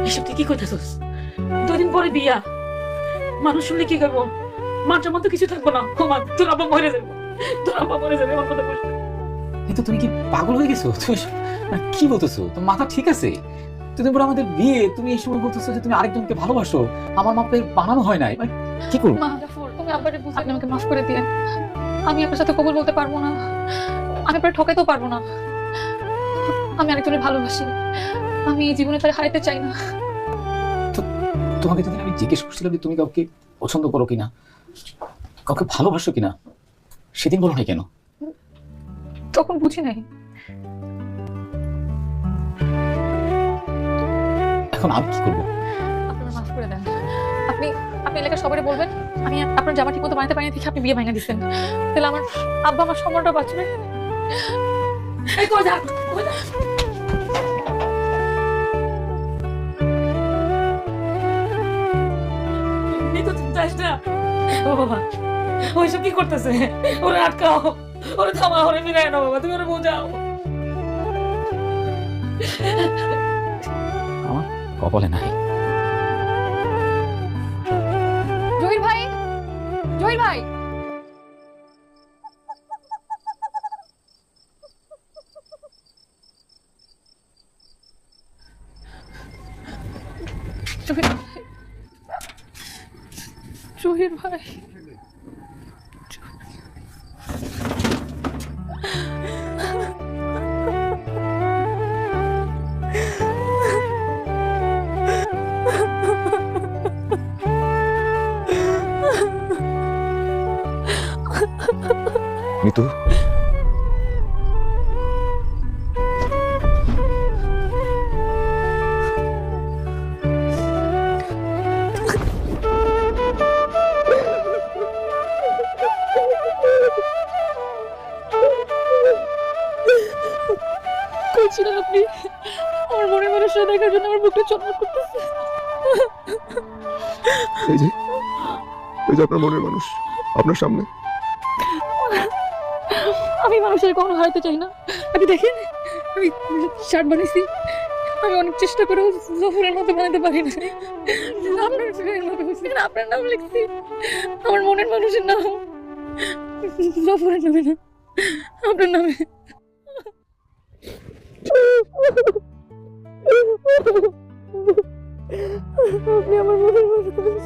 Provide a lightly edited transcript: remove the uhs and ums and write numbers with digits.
এসব তুই কি করতেছিস? 2 দিন পরে বিয়া, মানুষ শুনলে কি করবো? মান সম্মান তো কিছু থাকবো না। তোর আব্বা মরে যাবে, তোর আব্বা মরে যাবে। আমার কথা বলছিস? কিন্তু তুমি কি পাগল হয়ে গেছো? তুমি কি বলতেছো? তোমার মাথা ঠিক আছে? তুমি বলে আমাদের বিয়ে, তুমি এই সময় বলতেছো যে তুমি আরেকজনকে ভালোবাসো। আমার মাপে বানানো হয় নাই, মানে কি করবো? মা জাফর, তুমি আব্বারে বুঝাই, আপনি আমাকে মাফ করে দিয়েন। আমি আপনার সাথে কবুল বলতে পারবো না, আমি আপনার ঠকাইতেও পারবো না। আমি আরেকজনের ভালোবাসি, আমি এই জীবনে তার হারাইতে চাই না। তোমাকে যদি আমি জিজ্ঞেস করছিলাম যে তুমি কাউকে পছন্দ করো কিনা, কাউকে ভালোবাসো কিনা, সেদিন বলো নাই কেন? তখন বুঝি নাই। এখন আমি কি করবো? আপনারা মাফ করে দেন। আপনি আপনি এলাকার সবাই বলবেন আমি আপনার জামা ঠিক মতো বানাতে পারিনি দেখে আপনি বিয়ে ভাঙা দিচ্ছেন। তাহলে আমার আব্বা আমার সম্মানটা বাঁচবে। এই কই যা, কই যা। এমনি তো চিন্তা আসছে না। ও বাবা, ওইসব কি করতেছে? ওরে আটকাও, ওরে থামা, ওরে ফিরায় না বাবা, তুমি ওরে বোঝাও। আমার কপালে নাই। জহির ভাই, জহির ভাই, জহির ভাই, জহির ভাই। মিতু, কই ছিলেন আপনি? আমার মনের মানুষটা দেখার জন্য আমার বুকটা চটমট করতেছে। এই যে এই যে আপনার মনের মানুষ আপনার সামনে। আমি মানুষের কখনো হারাতে চাই না। আপনি দেখেন, আমি শার্ট বানিয়েছি, আমি অনেক চেষ্টা করেও জফরের মতো বানাতে পারি না। আপনার জয়ের মতো হয়েছে, আপনার নাম লিখছি, আমার মনের মানুষের নাম জফরের নামে না, আপনার নামে। আপনি আমার মনের মানুষ।